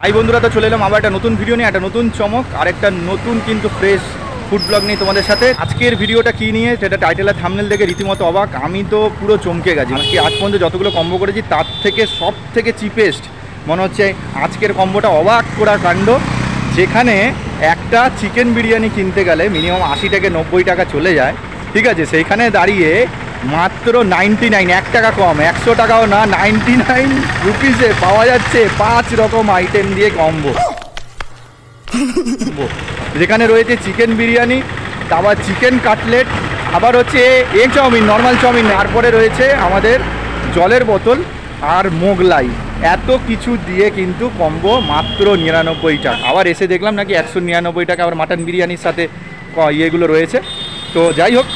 এই বন্ধুরা তো চলে এলাম আবার একটা নতুন ভিডিও নিয়ে, একটা নতুন চমক আর একটা নতুন কিন্তু ফ্রেশ ফুড ব্লগ নিয়ে তোমাদের সাথে। আজকের ভিডিওটা কী নিয়ে সেটা টাইটেল আর থাম্বনেল দেখে রীতিমতো অবাক। আমি তো পুরো চমকে গেছি। আজ পর্যন্ত যতগুলো কম্বো করেছি তার থেকে সব থেকে চিপেস্ট মনে হচ্ছে আজকের কম্বোটা। অবাক করা কাণ্ড, যেখানে একটা চিকেন বিরিয়ানি কিনতে গেলে মিনিমাম 80 থেকে 90 টাকা চলে যায়, ঠিক আছে, সেইখানে দাঁড়িয়ে মাত্র 99, 1 টাকা কম, 100 টাকাও না, 99 রুপিসে পাওয়া যাচ্ছে 5 রকম আইটেম দিয়ে কম্বো। যেখানে রয়েছে চিকেন বিরিয়ানি, তারপর চিকেন কাটলেট, আবার হচ্ছে এগ চাউমিন, নর্মাল চাউমিন, তারপরে রয়েছে আমাদের জলের বোতল আর মোগলাই। এত কিছু দিয়ে কিন্তু কম্বো মাত্র 99 টাকা। আবার এসে দেখলাম নাকি 199 টাকা আবার মাটন বিরিয়ানির সাথে ইয়েগুলো রয়েছে। তো যাই হোক,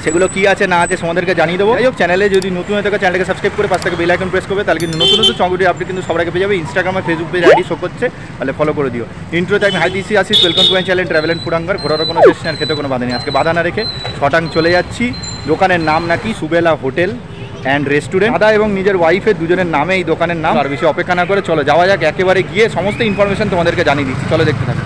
সেগুলো কী আছে না আছে তোমাদেরকে জানিয়ে দেবো। যাই হোক, চ্যানেলে যদি নতুন হয়ে থাকে চ্যানেলকে সাবস্ক্রাইব করে পাশ থেকে বেল আইকন প্রেস করবে, তাহলে কিন্তু নতুন নতুন চমকটি আপনি কিন্তু সবার আগে পেয়ে যাবে। ইনস্টাগ্রাম আর ফেসবুক পেজ আইডি শো করছে, তাহলে ফলো করে দিও। ইন্ট্রোতে আমি হাই দিছি আসি, welcome to my channel travel and food hunger. ঘোরার কোনো শেষ নেই, খেতে কোনো বাধা নেই। আজকে বাধা না রেখে ছটাং চলে যাচ্ছি। দোকানের নাম নাকি সুবেলা হোটেল অ্যান্ড রেস্টুরেন্ট। দাদা এবং নিজের ওয়াইফের দুজনের নামে এই দোকানের নাম। আর বেশি অপেক্ষা না করে চলো যাওয়া যাক, একেবারে গিয়ে সমস্ত ইনফরমেশন তোমাদেরকে জানিয়ে দিচ্ছি। চলো দেখতে থাকো।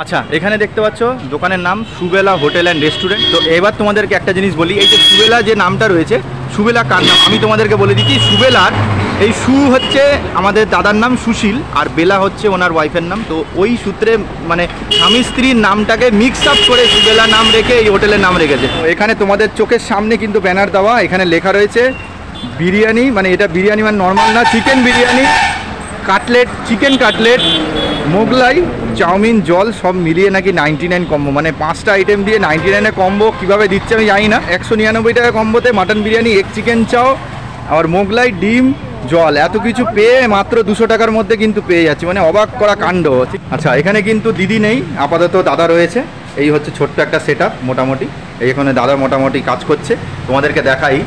আচ্ছা, এখানে দেখতে পাচ্ছ দোকানের নাম সুবেলা হোটেল অ্যান্ড রেস্টুরেন্ট। তো এবার তোমাদেরকে একটা জিনিস বলি, এই যে সুবেলা যে নামটা রয়েছে, সুবেলা কার নাম আমি তোমাদেরকে বলে দিচ্ছি। সুবেলার এই সু হচ্ছে আমাদের দাদার নাম সুশীল, আর বেলা হচ্ছে ওনার ওয়াইফের নাম। তো ওই সূত্রে মানে স্বামী স্ত্রীর নামটাকে মিক্স আপ করে সুবেলা নাম রেখে এই হোটেলের নাম রেখেছে। তো এখানে তোমাদের চোখের সামনে কিন্তু ব্যানার দেওয়া, এখানে লেখা রয়েছে বিরিয়ানি, মানে এটা বিরিয়ানি মানে নর্মাল না, chicken biryani, cutlet, chicken cutlet, Mughlai, chowmein, জল সব মিলিয়ে নাকি 99 কম্বো। মানে 5টা আইটেম দিয়ে 99 কম্বো কীভাবে দিচ্ছে আমি জানি না। 199 টাকা কম্বোতে মাটন বিরিয়ানি, এগ চিকেন চাও, আর মোগলাই, ডিম, জল, এত কিছু পেয়ে মাত্র 200 টাকার মধ্যে কিন্তু পেয়ে যাচ্ছি। মানে অবাক করা কাণ্ড। আচ্ছা, এখানে কিন্তু দিদি নেই, আপাতত দাদা রয়েছে। এই হচ্ছে ছোট্ট একটা সেট আপ মোটামুটি। এইখানে দাদা মোটামুটি কাজ করছে, তোমাদেরকে দেখাই।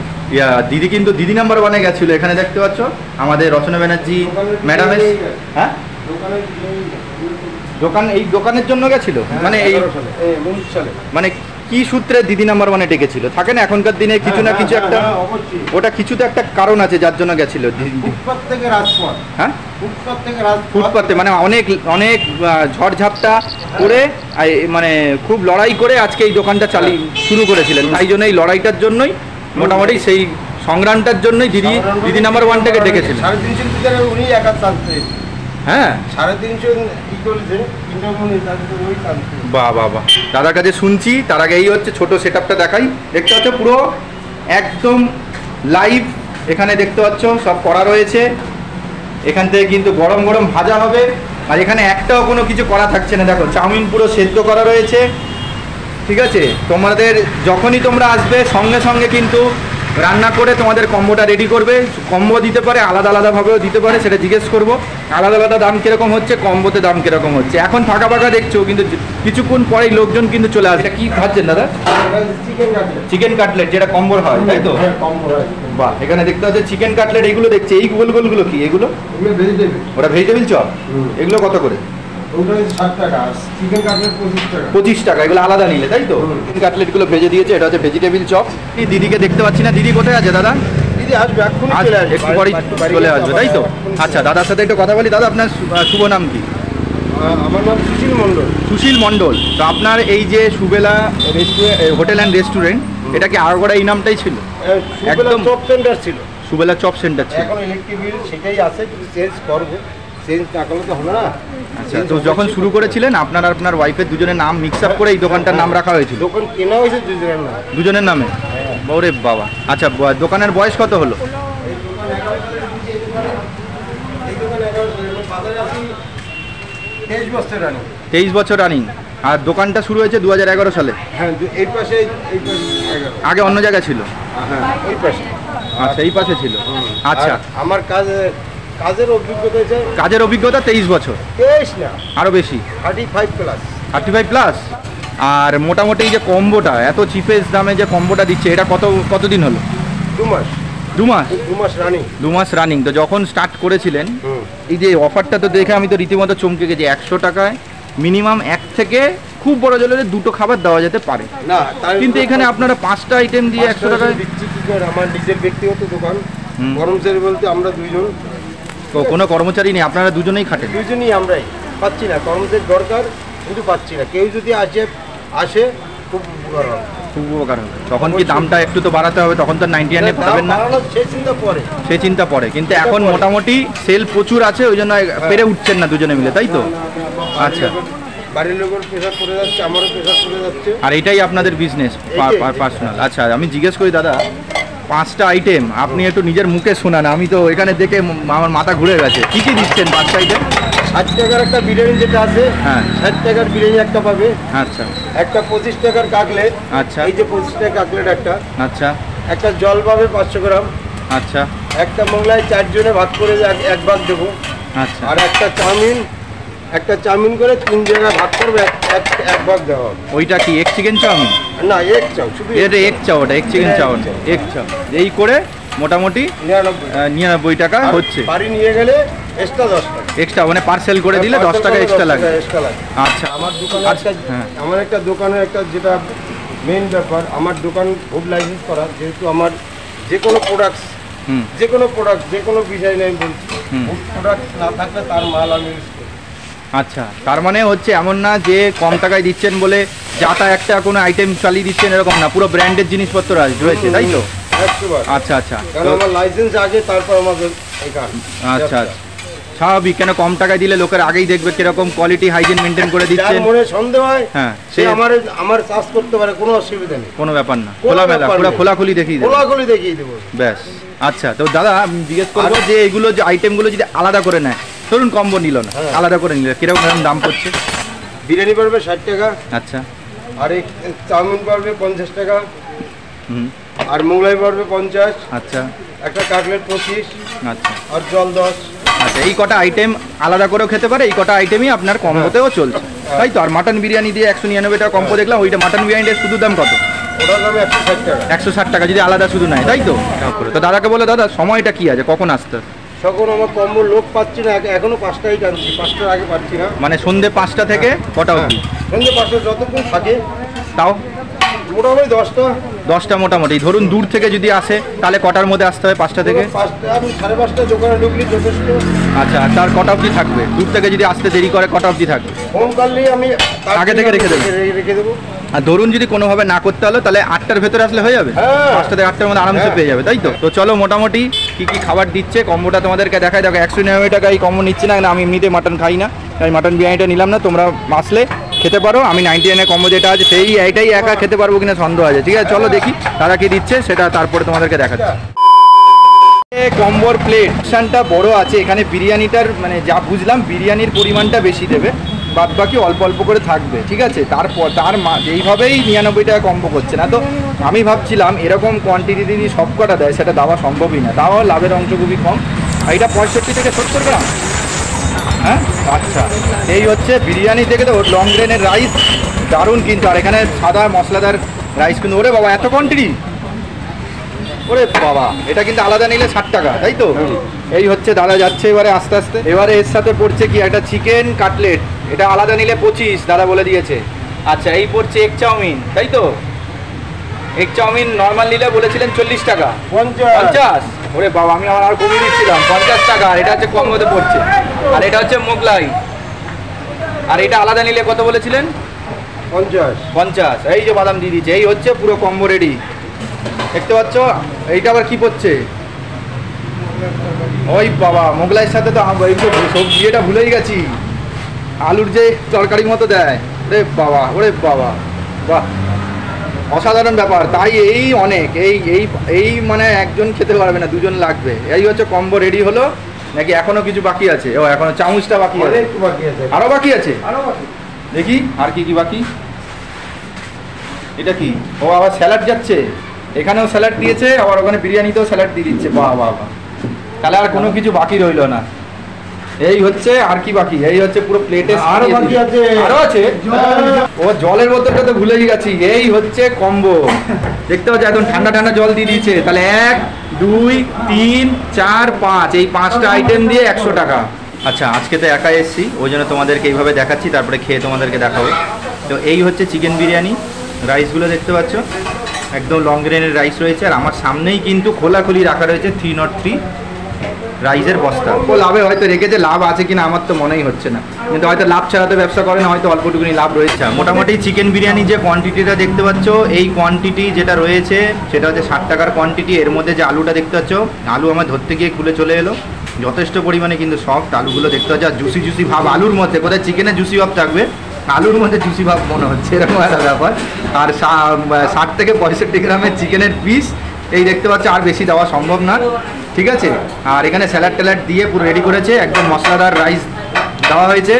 দিদি কিন্তু দিদি নাম্বার 1-এ গেছিলো। এখানে দেখতে পাচ্ছ আমাদের রচনা ব্যানার্জি ম্যাডামের, হ্যাঁ দোকান, এই দোকানের জন্য গেছিল, মানে এই মানে কি সূত্রে দিদি নাম্বার 1-এ ডেকেছিল, থাকে না এখনকার দিনে কিছু না কিছু একটা, ওটা কিছুতে একটা কারণ আছে যার জন্য গেছিল। হ্যাঁ, ফুটপাতে মানে অনেক অনেক ঝড়ঝাপটা করে মানে খুব লড়াই করে আজকে এই দোকানটা শুরু করেছিলেন। তাই জন্য এই লড়াইটার জন্যই মোটামুটি সেই সংগ্রামটার জন্যই দিদি নাম্বার 1 থেকে ডেকেছিলেন। হ্যাঁ, 350 বাহ বাহ বাহ, দাদার কাছে শুনছি। তার আগে এই হচ্ছে ছোট সেট আপটা দেখাই। দেখতে পাচ্ছ পুরো একদম লাইভ, এখানে দেখতে পাচ্ছ সব করা রয়েছে। এখান থেকে কিন্তু গরম গরম ভাজা হবে, আর এখানে একটাও কোনো কিছু করা থাকছে না। দেখো চাউমিন পুরো সেদ্ধ করা রয়েছে, ঠিক আছে। তোমাদের যখনই তোমরা আসবে সঙ্গে সঙ্গে কিন্তু রান্না করে তোমাদের কম্বোটা রেডি করবে। কম্বো দিতে পারে, আলাদা আলাদাভাবেও দিতে পারে, সেটা জিজ্ঞেস করবো। আলাদা আলাদা দাম কীরকম হচ্ছে, কম্বোতে দাম কীরকম হচ্ছে। এখন ফাঁকা ফাঁকা দেখছো, কিন্তু কিছুক্ষণ পরেই লোকজন কিন্তু চলে আসবে। কি খাচ্ছেন দাদা? চিকেন কাটলেট, যেটা কম্বোর হয়, তাই তো? বাহ, এখানে দেখতে হচ্ছে চিকেন কাটলেট। এইগুলো দেখছি, এই গোল গোলগুলো কি এগুলো? ওটা ভেজিটেবিল চপ। এগুলো কত করে? 25 টাকা। এগুলো আলাদা নিলে, তাই তো? চিকেন কাটলেটগুলো ভেজে দিয়েছে, এটা হচ্ছে ভেজিটেবিল চপ। এই দিদিকে দেখতে পাচ্ছি না, দিদি কোথায় আছে দাদা? দিদি আসবে, একটু পরেই চলে আসবে, তাই তো? আচ্ছা, দাদার সাথে একটু কথা বলি। দাদা, আপনার শুভ নাম কি? আমার নাম সুশীল মণ্ডল। সুশীল মণ্ডল। তো আপনার এই যে সুবেলা হোটেল অ্যান্ড রেস্টুরেন্ট, এটা কি আরগোড়া এই নামটাই ছিল? একদম চপ সেন্টার ছিল, সুবেলা চপ সেন্টার ছিল। এখন ইলেকট্রিক বিল সেটাই আছে, কিন্তু চেঞ্জ করবো, চেঞ্জ না করলে তো হবে না। আচ্ছা, তো যখন শুরু করেছিলেন আপনার আর আপনার ওয়াইফের দুজনের নাম মিক্স আপ করে এই দোকানটার নাম রাখা হয়েছিল? দোকান কেনা হয়েছে দুজনের নামে। ওরে বাবা। আচ্ছা, দোকানের বয়স কত হলো? 23 বছর রানিং। আর দোকানটা শুরু হয়েছে 2011 সালে। হ্যাঁ, এই পাশে, আগে অন্য জায়গায় ছিল? হ্যাঁ, এই পাশে। আচ্ছা, এই পাশে ছিল। আচ্ছা, আমার কাজের অভিজ্ঞতা আছে। কাজের অভিজ্ঞতা 23 বছর? 23 না, আরো বেশি, 35 প্লাস। 35 প্লাস। আর মোটামুটি এই যে কম্বোটা এত চিপেস্ট দামে যে কম্বোটা দিচ্ছে এটা কতদিন হলো? 2 মাস। 2 মাস? 2 মাস রানিং। 2 মাস রানিং। তো যখন স্টার্ট করেছিলেন এই যে অফারটা তো দেখে আমি তো রীতিমতো চমকে গেছি। 100 টাকায় মিনিমাম 1 থেকে খুব বড় জলে 2টো খাবার দেওয়া যেতে পারে না, কিন্তু এখানে আপনারা 5টা আইটেম দিয়ে 100 টাকায় দিচ্ছি। কি করে আমার নিজের ব্যক্তিগত দোকান, কর্মচারী বলতে আমরা 2 জন। তো কোনো কর্মচারী নেই, আপনারা দুজনেই খাটেন? 2 জনই আমরাই। পাচ্ছি না, কর্মচারী দরকার কিন্তু পাচ্ছি না। কেউ যদি আসে খুব উপকার হবে। খুব উপকার হবে। তখন কি দামটা একটু তো বাড়াতে হবে, তখন তো 99 পাবেন না, সেই চিন্তা পরে। কিন্তু এখন মোটামুটি সেল প্রচুর আছে, ওই জন্য পেরে উঠছেন না দুজনে মিলে, তাই তো? আচ্ছা, বাড়ির লোকের প্রেশার পড়ে যাচ্ছে, আমারও প্রেশার পড়ে যাচ্ছে। আর এটাই আপনাদের বিজনেস পার্সোনাল? আচ্ছা, আমি জিজ্ঞেস করি দাদা, 5টা আইটেম আপনি একটু নিজের মুখে শোনান, আমি তো এখানে দেখে আমার মাথা ঘুরে গেছে। কি কি দিচ্ছেন 5টা আইটেম? 60 টাকার একটা বিরিয়ানি যেটা আছে, হ্যাঁ 60 টাকার বিরিয়ানি একটা পাবে। আচ্ছা। একটা 25 টাকার কাকলেট। আচ্ছা। এই যে 25 টাকার কাকলেট একটা। আচ্ছা। একটা জল পাবে 500 গ্রাম। আচ্ছা। একটা মোগলাই 4 জনে ভাগ করে এক ভাগ দেবো। আচ্ছা। আর একটা চাউমিন করে 3 জায়গায় ভাগ করবে, এক ভাগ দেওয়া হবে। ওইটা কি এগ চিকেন চাউমিন? না, এক চাউ, শুধু এটা এগ চাউ, ওটা এগ চিকেন চাউমিন, এগ চাউ। এই করে মোটামুটি 99 টাকা হচ্ছে। বাড়ি নিয়ে গেলে এক্সট্রা 10 টাকা এক্সট্রা, মানে পার্সেল করে দিলে 10 টাকা এক্সট্রা লাগে। আচ্ছা। আমার দোকানে হ্যাঁ। আমার একটা দোকানের একটা যেটা মেইন ব্যাপার, আমার দোকান ফুড লাইসেন্স করা, যেহেতু আমার যে কোনো প্রোডাক্টস যে কোনো বিষয় নেই বলছি, ফুড প্রোডাক্ট না থাকলে তার মাল আমি ইউজ করি। আচ্ছা, তার মানে হচ্ছে এমন না যে কম টাকায় দিচ্ছেন বলে যাতা একটা কোনো আইটেম চালিয়ে দিচ্ছেন এরকম না, পুরো ব্র্যান্ডেড জিনিসপত্র রয়েছে, তাই তো? আচ্ছা আচ্ছা। কারণ আমার লাইসেন্স আগে, তারপর আমাদের এখান। আচ্ছা আচ্ছা, স্বাভাবিক। কেন কম টাকায় দিলে লোকের আগেই দেখবে কিরকম কোয়ালিটি হাইজিন মেনটেন করে দিচ্ছেন। মনে সন্দেহ হয়, হ্যাঁ, সে আমার চার্জ করতে পারে, কোনো অসুবিধা নেই, কোনো ব্যাপার না। খোলামেলা, পুরো খোলাখুলি দেখিয়ে দেবো, ব্যাস। আচ্ছা, তো দাদা আমি জিজ্ঞেস করবো যে এইগুলো যে আইটেমগুলো যদি আলাদা করে নেয়, ধরুন কম্বো নিল না, আলাদা করে নিলে কিরকম দাম পড়ছে? বিরিয়ানি পড়বে 60 টাকা। আচ্ছা। আর এক চাউমিন পড়বে 50 টাকা। আর মোগলাই পড়বে 50। আচ্ছা। একটা কাটলেট 25। আচ্ছা। আর জল 10। আচ্ছা, এই কটা আইটেম আলাদা করেও খেতে পারে, এই কটা আইটেমই আপনার কম্বোতেও চলছে, তাই তো? আর মাটন বিরিয়ানি দিয়ে 199 টাকা কম্বো দেখলাম, ওইটা মাটন বিরিয়ানিটার শুধু দাম কত? ওটার দাম 160 টাকা। 160 টাকা যদি আলাদা শুধু নেয়, তাই তো? তো দাদাকে বলে, দাদা সময়টা কি আছে, কখন আসতে? তখন আমার কম্বো লোক পাচ্ছি না, এখনো 5টাই টানছি, 5টার আগে পাচ্ছি না। মানে সন্ধ্যে 5টা থেকে কটা অবধি? সন্ধ্যে 5টা যতক্ষণ থাকে। তাও মোটামুটি 10টা মোটামুটি। ধরুন দূর থেকে যদি আসে তাহলে কটার মধ্যে আসতে হয়? 5টা থেকে? 5টা, আমি 5:30 দোকানে ঢুকলি যথেষ্ট। আচ্ছা, তার কটা অবধি থাকবে? দূর থেকে যদি আসতে দেরি করে কটা অবধি থাকবে? ফোন করলেই আমি আগে থেকে রেখে দেবো। আর ধরুন যদি কোনোভাবে না করতে হলো তাহলে 8টার ভেতরে আসলে হয়ে যাবে? 5টা থেকে 8টার মধ্যে আরামসে পেয়ে যাবে, তাই তো? তো চলো মোটামুটি কি কি খাবার দিচ্ছে কম্বোটা তোমাদেরকে দেখাই। দেখো 199 টাকা এই কম্বো নিচ্ছে না, আমি এমনিতে মাটন খাই না, আমি মাটন বিরিয়ানিটা নিলাম না। তোমরা আসলে খেতে পারো, আমি 99 কম্বো যেটা আছে সেই এইটাই একা খেতে পারবো কিনা সন্দেহ আছে। ঠিক আছে, চলো দেখি তারা কি দিচ্ছে সেটা, তারপরে তোমাদেরকে দেখাচ্ছি। কম্বোর প্লেটটা বড় আছে, এখানে বিরিয়ানিটার মানে যা বুঝলাম বিরিয়ানির পরিমাণটা বেশি দেবে, বাদ বাকি অল্প অল্প করে থাকবে, ঠিক আছে? তারপর এইভাবেই 99 টাকা কম্বো করছে না। তো আমি ভাবছিলাম এরকম কোয়ান্টিটি যদি সব কটা দেয় সেটা দেওয়া সম্ভবই না, তাও লাভের অংশ খুবই কম। এটা 65 থেকে 70 গ্রাম। হ্যাঁ, আচ্ছা। এই হচ্ছে বিরিয়ানি থেকে তো লং গ্রেনের রাইস, দারুণ কিন্তু। আর এখানে সাদা মশলাদার রাইস কিন্তু। ওরে বাবা, এত কোয়ান্টিটি! ওরে বাবা, এটা কিন্তু আলাদা নিলে 60 টাকা, তাই তো? এই হচ্ছে দাদা যাচ্ছে এবারে আস্তে আস্তে। এবারে এর সাথে পড়ছে কি একটা চিকেন কাটলেট, এটা আলাদা নিলে 25 দাদা বলে দিয়েছে। আচ্ছা, এই পড়ছে এগ চাউমিন, তাই তো? এগ চাউমিন নর্মাল নিলে বলেছিলেন 40 টাকা। 50? ওরে বাবা, আমি আর কমিয়ে দিচ্ছিলাম, 50 টাকা। এটা হচ্ছে কম মধ্যে পড়ছে। আর এটা হচ্ছে মোগলাই, আর এটা আলাদা নিলে কত বলেছিলেন? 50। এই যে বাদাম দিয়ে দিচ্ছে। এই হচ্ছে পুরো কম্বো রেডি, দেখতে পাচ্ছ? এইটা আবার কি পড়ছে? ওই বাবা, মোগলাইয়ের সাথে তো এই তো সবজি, এটা ভুলেই গেছি, আলুর যে তরকারির মতো দেয়। রে বাবা, ওরে বাবা, বাহ, অসাধারণ ব্যাপার। তাই এই অনেক, এই মানে একজন খেতে পারবে না, দুজন লাগবে। এই হচ্ছে কম্বো রেডি হলো, নাকি এখনো কিছু বাকি আছে? ও, এখনো চামচটা বাকি আছে, আরো বাকি আছে। দেখি আর কি কি বাকি। এটা কি? ও, আবার স্যালাড যাচ্ছে, এখানেও স্যালাড দিয়েছে, আবার ওখানে বিরিয়ানিতেও স্যালাড দিয়ে দিচ্ছে। বাহ বাহ বাহ, তাহলে আর কোনো কিছু বাকি রইলো না। এই হচ্ছে আর কি বাকি, এই হচ্ছে পুরো প্লেটে আরো বাকি আছে। আরো আছে ও জলের বোতলটা তো ভুলেই গেছি। এই হচ্ছে কম্বো, দেখতে পাচ্ছ একদম ঠান্ডা ঠান্ডা জল দিয়ে দিয়েছে। তাহলে 1 2 3 4 5 এই 5টা আইটেম দিয়ে 100 টাকা। আচ্ছা আজকে তো একাই এসেছি, ওই জন্য তোমাদেরকে এইভাবে দেখাচ্ছি, তারপরে খেয়ে তোমাদেরকে দেখাবো। তো এই হচ্ছে চিকেন বিরিয়ানি, রাইসগুলো দেখতে পাচ্ছ একদম লং গ্রেনের রাইস রয়েছে। আর আমার সামনেই কিন্তু খোলাখুলি রাখা রয়েছে 303 রাইসের বস্তা। ও লাভে হয়তো রেখেছে, লাভ আছে কিনা আমার তো মনেই হচ্ছে না, কিন্তু হয়তো লাভ ছাড়া তো ব্যবসা করে না, হয়তো অল্পটুকুনি লাভ রয়েছে। মোটামুটি চিকেন বিরিয়ানি যে কোয়ান্টিটিটা দেখতে পাচ্ছ, এই কোয়ান্টিটি যেটা রয়েছে সেটা হচ্ছে 60 টাকার কোয়ান্টিটি। এর মধ্যে যে আলুটা দেখতে পাচ্ছ, আলু আমার ধরতে গিয়ে খুলে চলে এলো, যথেষ্ট পরিমাণে কিন্তু সফট আলুগুলো দেখতে পাচ্ছ। আর জুসি জুসি ভাব আলুর মধ্যে, কোথায় চিকেনের জুসি ভাব থাকবে, আলুর মধ্যে জুসি ভাব মনে হচ্ছে, এরকম একটা ব্যাপার। আর 60 থেকে 65 গ্রামের চিকেনের পিস এই দেখতে পাচ্ছ, আর বেশি দেওয়া সম্ভব না, ঠিক আছে। আর এখানে স্যালাড ট্যালাড দিয়ে পুরো রেডি করেছে, একদম মশলাদার রাইস দেওয়া হয়েছে।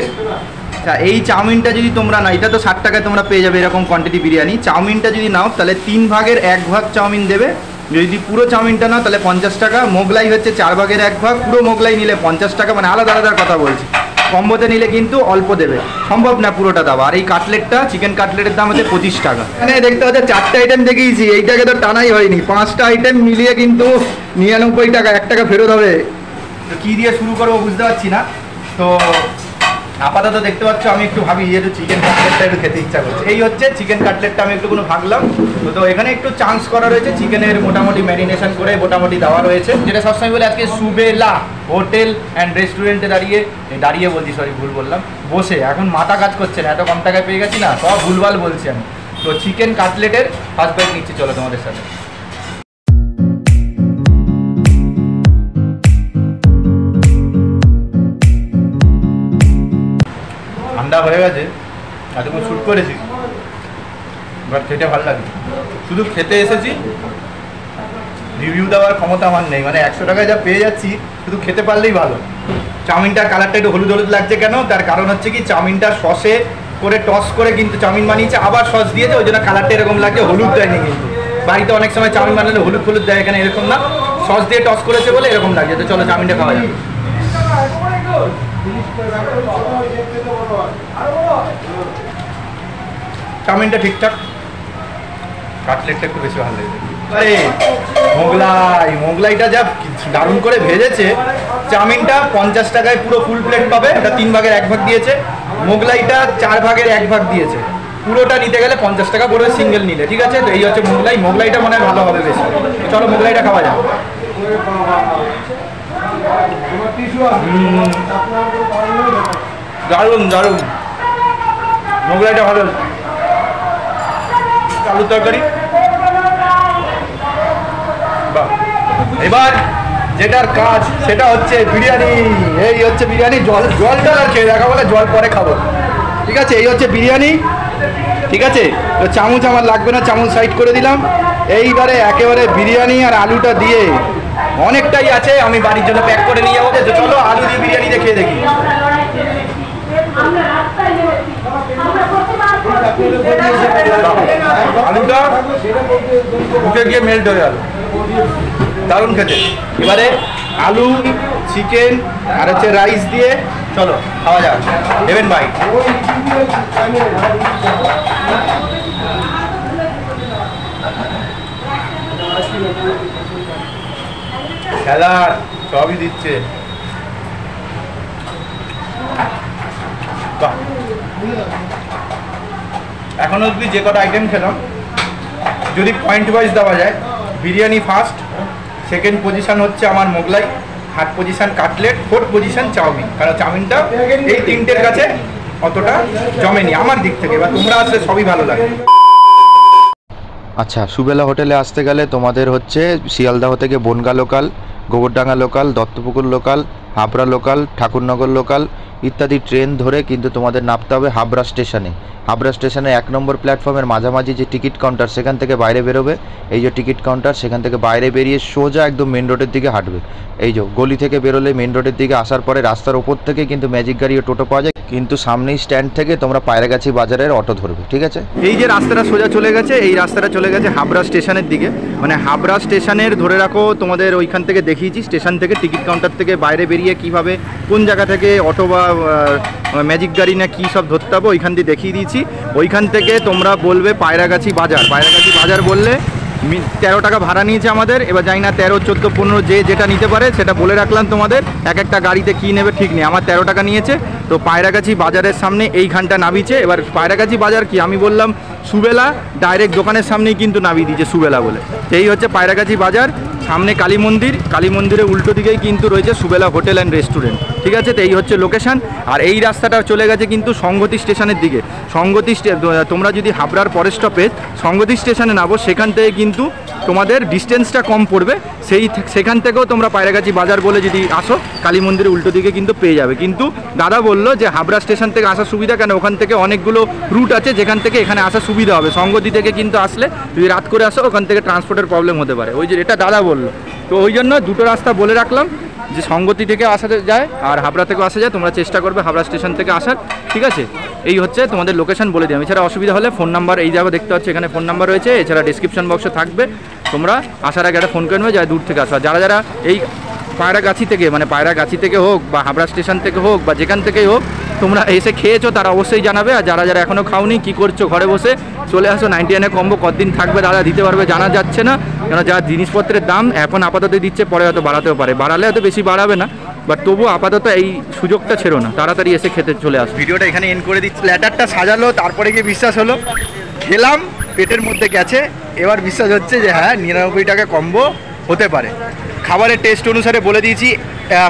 এই চাউমিনটা যদি তোমরা না, এটা তো 60 টাকায় তোমরা পেয়ে যাবে এরকম কোয়ান্টিটি বিরিয়ানি। চাউমিনটা যদি নাও তাহলে 3 ভাগের 1 ভাগ চাউমিন দেবে, যদি পুরো চাউমিনটা নাও তাহলে 50 টাকা। মোগলাই হচ্ছে 4 ভাগের 1 ভাগ, পুরো মোগলাই নিলে 50 টাকা, মানে আলাদা আলাদা কথা বলছি। কম্বোতে নিলে কিন্তু অল্প দেবে, সম্ভব না পুরোটা দেওয়া। আর এই কাটলেটটা, চিকেন কাটলেটের দাম হচ্ছে 25 টাকা। এখানে দেখতে হচ্ছে 4টা আইটেম দেখিয়েছি, এইটাকে তো টানাই হয়নি, 5টা আইটেম মিলিয়ে কিন্তু 99 টাকা, 1 টাকা ফেরত হবে। তো কী দিয়ে শুরু করবো বুঝতে পারছি না। তো আপাতত দেখতে পাচ্ছ আমি একটু ভাবি যেহেতু চিকেন কাটলেটটা একটু খেতে ইচ্ছা করছে। এই হচ্ছে চিকেন কাটলেটটা আমি একটু কোনো ভাবলাম। তো এখানে একটু চান্স করা রয়েছে, চিকেনের মোটামুটি ম্যারিনেশন করে মোটামুটি দেওয়া রয়েছে, যেটা সবসময় বলে আজকে সুবেলা হোটেল অ্যান্ড রেস্টুরেন্টে দাঁড়িয়ে বলছি, সরি ভুল বললাম, বসে এখন মাথা কাজ করছে না, এত কম টাকায় পেয়ে গেছি না, সব ভুলভাল বলছি আমি। তো চিকেন কাটলেটের ফার্স্ট বাইট নিচ্ছি, চলো তোমাদের সাথে। ঠান্ডা হয়ে গেছে, এতক্ষণ শ্যুট করেছি, বাট খেতে ভালো লাগে। শুধু খেতে এসেছি, রিভিউ দেওয়ার ক্ষমতা আমার নেই, মানে 100 টাকায় যা পেয়ে যাচ্ছি শুধু খেতে পারলেই ভালো। চাউমিনটার কালারটা একটু হলুদ হলুদ লাগছে কেন, তার কারণ হচ্ছে কি চাউমিনটা সসে করে টস করে কিন্তু চাউমিন বানিয়েছে, আবার সস দিয়েছে, ওই জন্য কালারটা এরকম লাগছে, হলুদ দেয়নি। কিন্তু বাড়িতে অনেক সময় চাউমিন বানালে হলুদ হলুদ দেয়, এখানে এরকম না, সস দিয়ে টস করেছে বলে এরকম লাগছে। তো চলো চাউমিনটা খাওয়া যাবে। চাউমিনটা ঠিকঠাক, কাটলেটটা একটু বেশি ভালো লেগেছে। আরে মোগলাইটা যা দারুণ করে ভেজেছে। চাউমিনটা 50 টাকায় পুরো ফুল প্লেট পাবে, এটা 3 ভাগের 1 ভাগ দিয়েছে। মোগলাইটা 4 ভাগের 1 ভাগ দিয়েছে, পুরোটা নিতে গেলে 50 টাকা পড়বে সিঙ্গেল নিলে, ঠিক আছে। তো এই হচ্ছে মোগলাইটা মনে হয় ভালো হবে বেশি। চলো মোগলাইটা খাওয়া যাক। দারুণ দারুণ, মোগলাইটা ভালো। আলুর তরকারি, বাহ। এবার যেটার কাজ সেটা হচ্ছে বিরিয়ানি। এই হচ্ছে বিরিয়ানি, জলটা আর খেয়ে দেখা বলে জল পরে খাবো, ঠিক আছে। এই হচ্ছে বিরিয়ানি, ঠিক আছে। তো চামচ আমার লাগবে না, চামচ সাইড করে দিলাম। এইবারে একেবারে বিরিয়ানি আর আলুটা দিয়ে অনেকটাই আছে, আমি বাড়ির জন্য প্যাক করে নিয়ে যাবো। তো চলো আলু দিয়ে বিরিয়ানি খেয়ে দেখি। আলুটা উঠে গিয়ে মেল্ট হয়ে গেল, দারুণ খেতে। এবারে আলু, চিকেন আর হচ্ছে রাইস দিয়ে চলো খাওয়া যাক। দেবেন ভাই, স্যালাড সবই দিচ্ছে, বাহ। এখন অবধি যে কটা আইটেম খেলাম, যদি পয়েন্ট ওয়াইজ দেওয়া যায়, বিরিয়ানি ফার্স্ট, সেকেন্ড পজিশন হচ্ছে আমার Mughlai, third position cutlet, fourth position chowmein. কারণ চাউমিনটা এই 3টের কাছে অতটা জমেনি আমার দিক থেকে, বা তোমরা আসলে সবই ভালো লাগে। আচ্ছা, সুবেলা হোটেলে আসতে গেলে তোমাদের হচ্ছে শিয়ালদাহ থেকে Bangaon local, Gobardanga local, Duttapukur local, Habra local, Thakurnagar local ইত্যাদি ট্রেন ধরে কিন্তু তোমাদের নামতে হবে হাবড়া স্টেশনে। হাবড়া স্টেশনে 1 নম্বর প্ল্যাটফর্মের মাঝামাঝি যে টিকিট কাউন্টার, সেখান থেকে বাইরে বেরোবে। এই যে টিকিট কাউন্টার, সেখান থেকে বাইরে বেরিয়ে সোজা একদম মেন রোডের দিকে হাঁটবে। এই যে গলি থেকে বেরোলে মেন রোডের দিকে আসার পরে রাস্তার ওপর থেকে কিন্তু ম্যাজিক গাড়ি ও টোটো পাওয়া যায়, কিন্তু সামনেই স্ট্যান্ড থেকে তোমরা পায়রাগাছি বাজারের অটো ধরবে, ঠিক আছে? এই যে রাস্তাটা সোজা চলে গেছে, এই রাস্তাটা চলে গেছে হাবড়া স্টেশনের দিকে। মানে হাবড়া স্টেশনের ধরে রাখো, তোমাদের ওইখান থেকে দেখিয়েছি, স্টেশন থেকে টিকিট কাউন্টার থেকে বাইরে বেরিয়ে কিভাবে কোন জায়গা থেকে অটো বা ম্যাজিক গাড়ি না কী সব ধরতে হবে ওইখান দিয়ে দেখিয়ে দিয়েছি। ওইখান থেকে তোমরা বলবে পায়রাগাছি বাজার। পায়রাগাছি বাজার বললে 13 টাকা ভাড়া নিয়েছে আমাদের। এবার জানি না 13, 14, 15 যে যেটা নিতে পারে সেটা বলে রাখলাম তোমাদের। এক একটা গাড়িতে কী নেবে ঠিক নেই। আমার 13 টাকা নিয়েছে। তো পায়রাগাছি বাজারের সামনে এইখানটা নামিয়েছে। এবার পায়রাগাছি বাজার কি আমি বললাম সুবেলা, ডাইরেক্ট দোকানের সামনেই কিন্তু নামিয়ে দিয়েছে সুবেলা বলে। এই হচ্ছে পায়রাগাছি বাজার। সামনে কালী মন্দির, কালী মন্দিরের উল্টো দিকেই কিন্তু রয়েছে সুবেলা হোটেল অ্যান্ড রেস্টুরেন্ট, ঠিক আছে? তো এই হচ্ছে লোকেশান। আর এই রাস্তাটা চলে গেছে কিন্তু সংগতি স্টেশনের দিকে। সংগতি তোমরা যদি হাবড়ার পরের স্টপেজ সংগতি স্টেশনে নামো, সেখান থেকে কিন্তু তোমাদের ডিস্টেন্সটা কম পড়বে। সেখান থেকেও তোমরা পায়রাগাছি বাজার বলে যদি আসো, কালী মন্দিরের উল্টো দিকে কিন্তু পেয়ে যাবে। কিন্তু দাদা বললো যে হাবড়া স্টেশন থেকে আসার সুবিধা কেন, ওখান থেকে অনেকগুলো রুট আছে যেখান থেকে এখানে আসার সুবিধা হবে। সংগতি থেকে কিন্তু আসলে যদি রাত করে আসো, ওখান থেকে ট্রান্সপোর্টের প্রবলেম হতে পারে। ওই যে এটা দাদা বললো, তো ওই জন্য দুটো রাস্তা বলে রাখলাম যে সংগতি থেকে আসা যায় আর হাবড়া থেকেও আসা যায়। তোমরা চেষ্টা করবে হাবড়া স্টেশন থেকে আসার, ঠিক আছে? এই হচ্ছে তোমাদের লোকেশন বলে দিলাম। এছাড়া অসুবিধা হলে ফোন নাম্বার এই জায়গায় দেখতে পাচ্ছ, এখানে ফোন নাম্বার রয়েছে। এছাড়া ডিসক্রিপশন বক্সে থাকবে, তোমরা আসার আগে একটা ফোন করে নেবে যারা দূর থেকে আসা। যারা যারা এই পায়রাগাছি থেকে, মানে পায়রাগাছি থেকে হোক বা হাবড়া স্টেশন থেকে হোক বা যেখান থেকেই হোক, তোমরা এসে খেয়েছো তারা অবশ্যই জানাবে। আর যারা যারা এখনও খাওনি, কী করছো ঘরে বসে, চলে আসো। 99 কম্বো কতদিন থাকবে দাদা দিতে পারবে জানা যাচ্ছে না, কেন যা জিনিসপত্রের দাম এখন আপাতত দিচ্ছে, পরে হয়তো বাড়াতেও পারে। বাড়ালে হয়তো বেশি বাড়াবে না, বাট তবুও আপাতত এই সুযোগটা ছেড়ো না, তাড়াতাড়ি এসে খেতে চলে আসো। ভিডিওটা এখানে এন্ড করে দিচ্ছি। প্ল্যাটারটা সাজালো, তারপরে গিয়ে বিশ্বাস হলো, খেলাম, পেটের মধ্যে গেছে। এবার বিশ্বাস হচ্ছে যে হ্যাঁ 99 টাকা কম্বো হতে পারে। খাবারের টেস্ট অনুসারে বলে দিয়েছি,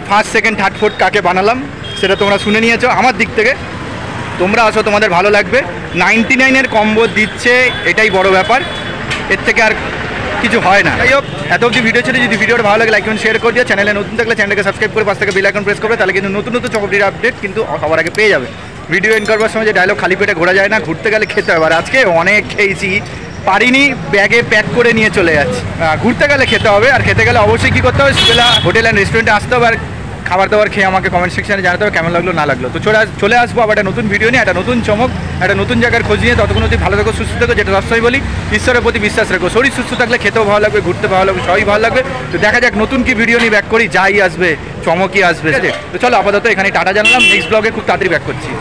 ফার্স্ট, সেকেন্ড, থার্ড, ফোর্থ কাকে বানালাম সেটা তোমরা শুনে নিয়েছো আমার দিক থেকে। তোমরা আসো, তোমাদের ভালো লাগবে। 99-এর কম্বো দিচ্ছে, এটাই বড় ব্যাপার, এর থেকে আর কিছু হয় না। যাই হোক, এত অবধি ভিডিও ছিল। যদি ভিডিওটা ভালো লাগে লাইক কমেন্ট শেয়ার করে দিও। চ্যানেলে নতুন থাকলে চ্যানেলকে সাবস্ক্রাইব করে পাশ থেকে বেল আইকন প্রেস করবে, তাহলে কিন্তু নতুন নতুন চকলেটের আপডেট কিন্তু সবার আগে পেয়ে যাবে। ভিডিও এন্ড করবার সময় যে ডায়লগ খালি পেটে ঘোরা যায় না, ঘুরতে গেলে খেতে হবে। আর আজকে অনেক খেয়েছি, পারিনি, ব্যাগে প্যাক করে নিয়ে চলে যাচ্ছি। ঘুরতে গেলে খেতে হবে, আর খেতে গেলে অবশ্যই কী করতে হবে, সুবেলা হোটেল অ্যান্ড রেস্টুরেন্টে আসতে হবে। আর খাবার দাবার খেয়ে আমাকে কমেন্ট সেকশনে জানাতে হবে কেমন লাগলো না লাগলো। তো চলে আসবো আবার একটা নতুন ভিডিও নিয়ে, একটা নতুন চমক, একটা নতুন জায়গার খোঁজ নিয়ে। ততক্ষণ অবধি ভালো থেকো, সুস্থ থেকো। যেটা সবসময় বলি, ঈশ্বরের প্রতি বিশ্বাস রেখো। শরীর সুস্থ থাকলে খেতেও ভালো লাগবে, ঘুরতে ভালো লাগবে, সবই ভালো লাগবে। তো দেখা যাক নতুন কি ভিডিও নিয়ে ব্যাক করি, যাই আসবে চমকই আসবে। তো চলো আপাতত এখানে টাটা জানালাম, নেক্সট ব্লগে খুব তাড়াতাড়ি ব্যাক করছি।